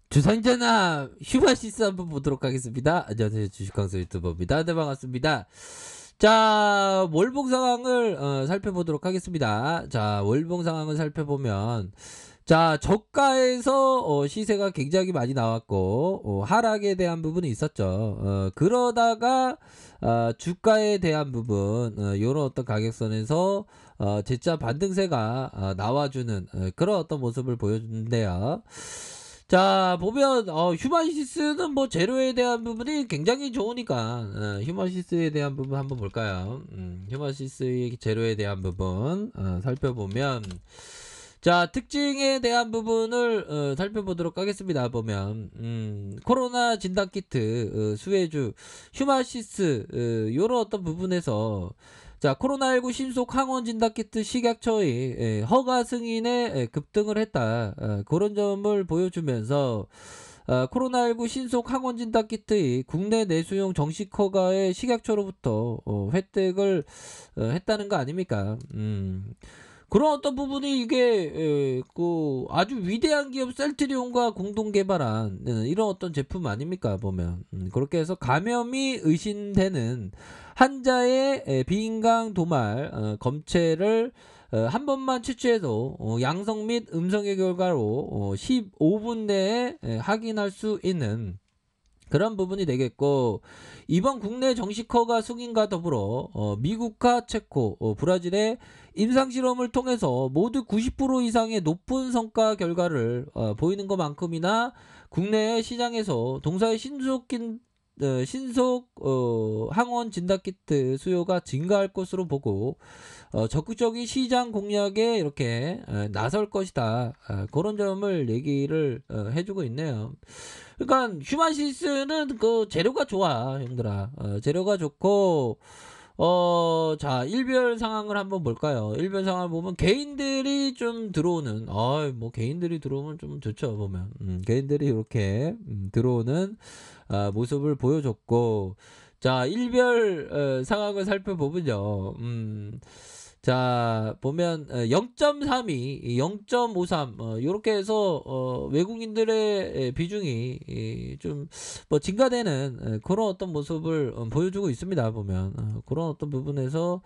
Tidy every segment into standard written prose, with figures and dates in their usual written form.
주상전화 휴바시스 한번 보도록 하겠습니다. 안녕하세요. 주식강사 유튜버입니다. 네, 반갑습니다. 자, 월봉 상황을 살펴보도록 하겠습니다. 자, 월봉 상황을 살펴보면, 자, 저가에서 시세가 굉장히 많이 나왔고 하락에 대한 부분이 있었죠. 그러다가 주가에 대한 부분, 요런 어떤 가격선에서 재차 반등세가 나와주는 그런 어떤 모습을 보여주는데요. 자, 보면 휴마시스는 뭐 재료에 대한 부분이 굉장히 좋으니까 휴마시스에 대한 부분 한번 볼까요? 휴마시스의 재료에 대한 부분 살펴보면, 자, 특징에 대한 부분을 살펴보도록 하겠습니다. 보면 코로나 진단키트, 수혜주, 휴마시스, 요런 어떤 부분에서, 자, 코로나19 신속 항원 진단키트 식약처의 허가 승인에 급등을 했다. 그런 점을 보여주면서 코로나19 신속 항원 진단키트의 국내 내수용 정식 허가에 식약처로부터 획득을 했다는 거 아닙니까? 그런 어떤 부분이 이게 그 아주 위대한 기업 셀트리온과 공동 개발한 이런 어떤 제품 아닙니까? 보면 그렇게 해서 감염이 의심되는 환자의 비인강 도말 검체를 한 번만 채취해도 양성 및 음성의 결과로 15분 내에 확인할 수 있는 그런 부분이 되겠고, 이번 국내 정식 허가 승인과 더불어 미국과 체코, 브라질의 임상실험을 통해서 모두 90% 이상의 높은 성과 결과를 보이는 것만큼이나 국내 시장에서 동사의 신속 항원 진단키트 수요가 증가할 것으로 보고 적극적인 시장 공략에 이렇게 나설 것이다. 그런 점을 얘기를 해주고 있네요. 그러니까 휴마시스는 그 재료가 좋아, 형들아. 재료가 좋고, 자, 일별 상황을 한번 볼까요? 일별 상황을 보면 개인들이 좀 들어오는, 뭐 개인들이 들어오면 좀 좋죠, 보면. 개인들이 이렇게 들어오는 모습을 보여줬고, 자, 일별 상황을 살펴보면요. 자, 보면 0.32, 0.53 요렇게 해서 외국인들의 비중이 좀 뭐 증가되는 그런 어떤 모습을 보여주고 있습니다. 보면 그런 어떤 부분에서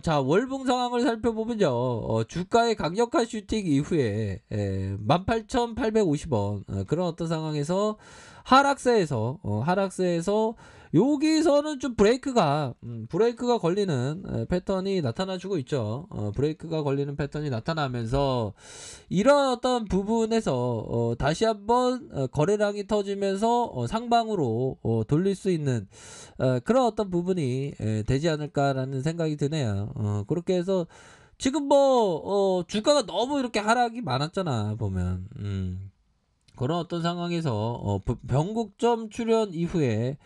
자, 월봉 상황을 살펴보면요. 주가의 강력한 슈팅 이후에 18,850원 그런 어떤 상황에서 하락세에서 여기서는 좀 브레이크가 걸리는 패턴이 나타나주고 있죠. 브레이크가 걸리는 패턴이 나타나면서 이런 어떤 부분에서 다시 한번 거래량이 터지면서 상방으로 돌릴 수 있는 그런 어떤 부분이 되지 않을까라는 생각이 드네요. 그렇게 해서 지금 뭐 주가가 너무 이렇게 하락이 많았잖아, 보면. 그런 어떤 상황에서 변곡점 출현 이후에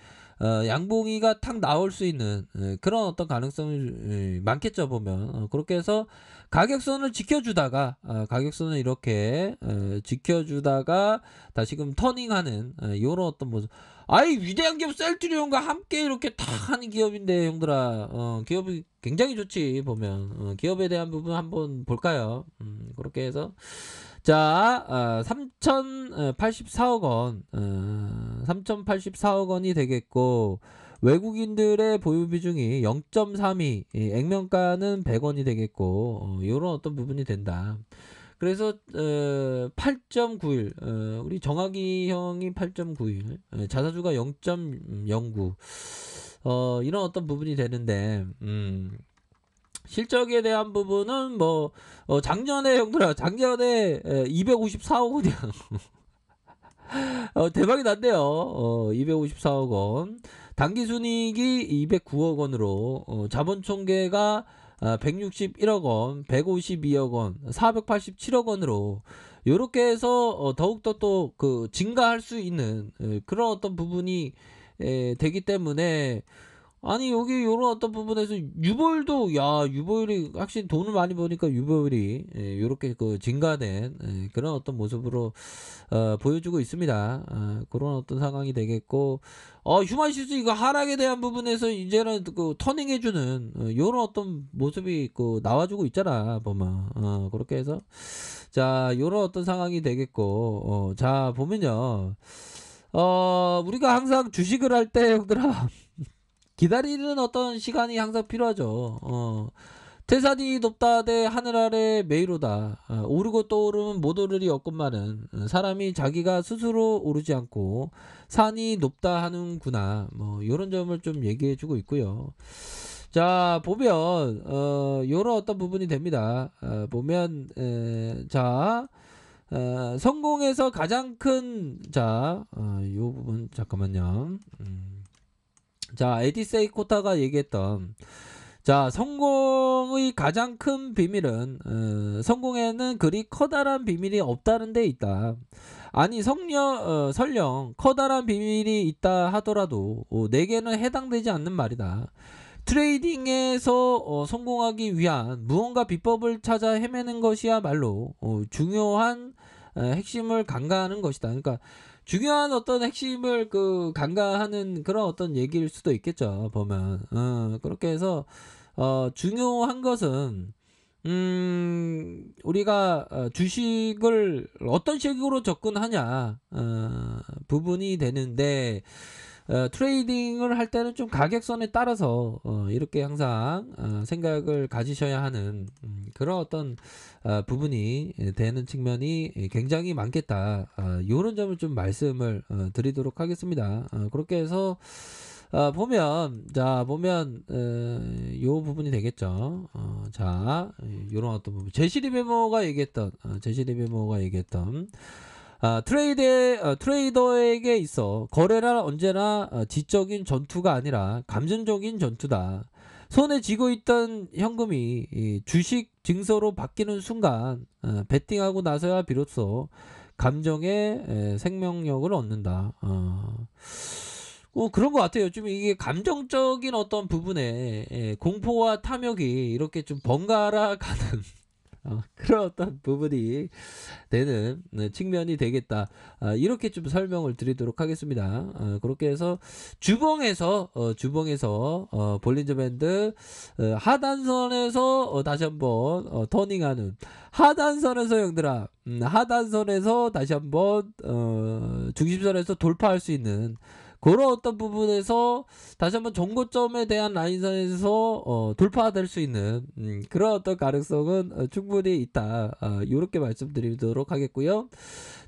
양봉이가 탁 나올 수 있는 그런 어떤 가능성이 많겠죠, 보면. 그렇게 해서 가격선을 지켜주다가 가격선을 이렇게 지켜주다가 다시금 터닝하는 이런 어떤 모습. 아이, 위대한 기업 셀트리온과 함께 이렇게 다 하는 기업인데, 형들아. 기업이 굉장히 좋지, 보면. 기업에 대한 부분 한번 볼까요? 그렇게 해서 자, 3,084억 원, 3,084억 원이 되겠고, 외국인들의 보유 비중이 0.32, 액면가는 100원이 되겠고, 요런 어떤 부분이 된다. 그래서 8.91, 우리 정학이 형이 8.91, 자사주가 0.09, 이런 어떤 부분이 되는데, 실적에 대한 부분은 뭐 작년에 254억 원이야. 대박이 났네요. 254억 원. 당기순이익이 209억 원으로 자본 총계가 161억 원, 152억 원, 487억 원으로 요렇게 해서 더욱더 또 그 증가할 수 있는 그런 어떤 부분이 되기 때문에 아니 여기 요런 어떤 부분에서 유보율도 유보율이 확실히 돈을 많이 버니까 유보율이 요렇게 그 증가된 그런 어떤 모습으로 보여주고 있습니다. 그런 어떤 상황이 되겠고 휴먼시스 이거 하락에 대한 부분에서 이제는 그 터닝해 주는 요런 어떤 모습이 그 나와주고 있잖아 보면. 그렇게 해서 자 요런 어떤 상황이 되겠고 자 보면요. 우리가 항상 주식을 할 때 형들아 기다리는 어떤 시간이 항상 필요하죠. 태산이 높다 대 하늘 아래 메이로다. 오르고 또 오르면 못 오르리 없건만은 사람이 자기가 스스로 오르지 않고 산이 높다 하는구나. 뭐 요런 점을 좀 얘기해 주고 있고요. 자 보면 요런 어떤 부분이 됩니다. 보면 자 성공에서 가장 큰 요 부분 잠깐만요. 자 에디세이 코타가 얘기했던 자 성공의 가장 큰 비밀은 성공에는 그리 커다란 비밀이 없다는 데 있다. 아니 설령 커다란 비밀이 있다 하더라도 내게는 해당되지 않는 말이다. 트레이딩에서 성공하기 위한 무언가 비법을 찾아 헤매는 것이야말로 중요한 핵심을 간과하는 것이다. 그러니까 중요한 어떤 핵심을 그 간과하는 그런 어떤 얘기일 수도 있겠죠. 보면 그렇게 해서 중요한 것은 우리가 주식을 어떤 식으로 접근하냐 부분이 되는데 트레이딩을 할 때는 좀 가격선에 따라서 이렇게 항상 생각을 가지셔야 하는 그런 어떤 부분이 되는 측면이 굉장히 많겠다. 요런 점을 좀 말씀을 드리도록 하겠습니다. 그렇게 해서 보면 요 부분이 되겠죠. 요런 어떤 부분 제시리 베모가 얘기했던 트레이더에게 있어 거래란 언제나 지적인 전투가 아니라 감정적인 전투다. 손에 쥐고 있던 현금이 이 주식 증서로 바뀌는 순간 베팅하고 나서야 비로소 감정의 생명력을 얻는다. 그런 것 같아요. 좀 이게 감정적인 어떤 부분에 공포와 탐욕이 이렇게 좀 번갈아 가는 그런 어떤 부분이 되는 측면이 되겠다. 이렇게 좀 설명을 드리도록 하겠습니다. 그렇게 해서 주봉에서 볼린저 밴드 하단선에서 다시 한번 터닝하는 하단선에서 형들아 하단선에서 다시 한번 중심선에서 돌파할 수 있는 그런 어떤 부분에서 다시 한번 정고점에 대한 라인선에서 돌파될 수 있는 그런 어떤 가능성은 충분히 있다. 이렇게 말씀드리도록 하겠고요.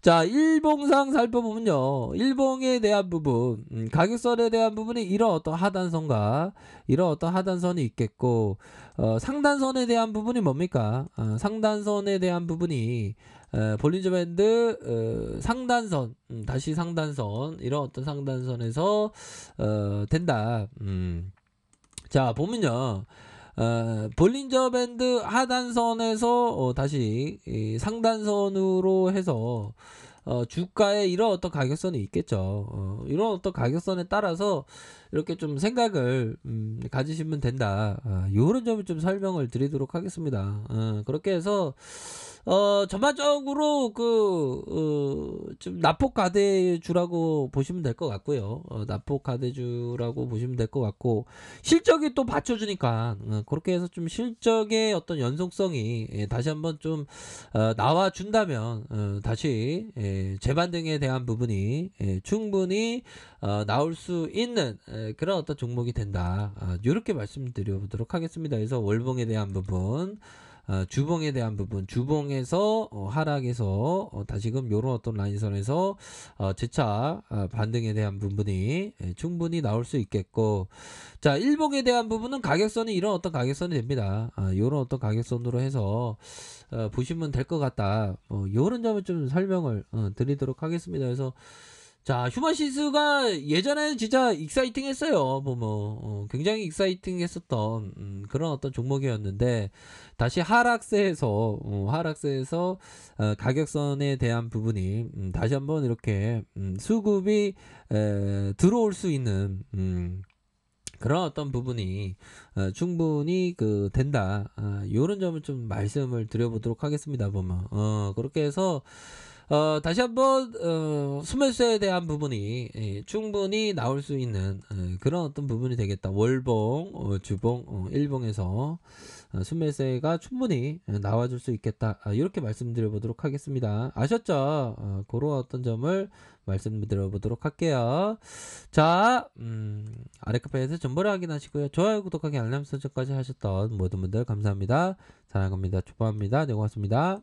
자, 일봉상 살펴보면요. 일봉에 대한 부분, 가격선에 대한 부분이 이런 어떤 하단선과 이런 어떤 하단선이 있겠고, 상단선에 대한 부분이 뭡니까? 상단선에 대한 부분이 볼린저 밴드 상단선 다시 상단선 이런 어떤 상단선에서 된다. 자 보면요 볼린저 밴드 하단선에서 다시 상단선으로 해서 주가에 이런 어떤 가격선이 있겠죠. 이런 어떤 가격선에 따라서 이렇게 좀 생각을 가지시면 된다. 이런 점을 좀 설명을 드리도록 하겠습니다. 그렇게 해서 전반적으로 좀 납폭 가대주라고 보시면 될 것 같고요. 납폭 가대주라고 보시면 될 것 같고 실적이 또 받쳐주니까 그렇게 해서 좀 실적의 어떤 연속성이 다시 한번 좀 나와준다면 다시 재반등에 대한 부분이 충분히 나올 수 있는 그런 어떤 종목이 된다. 이렇게 말씀드려보도록 하겠습니다. 그래서 월봉에 대한 부분 주봉에 대한 부분 주봉에서 하락에서 다시금 요런 어떤 라인선에서 재차 반등에 대한 부분이 충분히 나올 수 있겠고 자 일봉에 대한 부분은 가격선이 이런 어떤 가격선이 됩니다. 요런 어떤 가격선으로 해서 보시면 될 것 같다. 요런 점을 좀 설명을 드리도록 하겠습니다. 그래서 자 휴먼시스가 예전에는 진짜 익사이팅 했어요. 굉장히 익사이팅 했었던 그런 어떤 종목이었는데 다시 하락세에서 가격선에 대한 부분이 다시 한번 이렇게 수급이 들어올 수 있는 그런 어떤 부분이 충분히 된다. 요런 점을 좀 말씀을 드려보도록 하겠습니다 보면. 그렇게 해서 다시 한번 수매수에 대한 부분이 충분히 나올 수 있는 그런 어떤 부분이 되겠다. 월봉, 주봉, 일봉에서 수매세가 충분히 나와줄 수 있겠다. 이렇게 말씀드려보도록 하겠습니다. 아셨죠? 그런 어떤 점을 말씀드려보도록 할게요. 자, 아래카페에서 정보를 확인하시고요. 좋아요, 구독하기, 알람 설정까지 하셨던 모든 분들 감사합니다. 사랑합니다. 축복합니다. 네, 고맙습니다.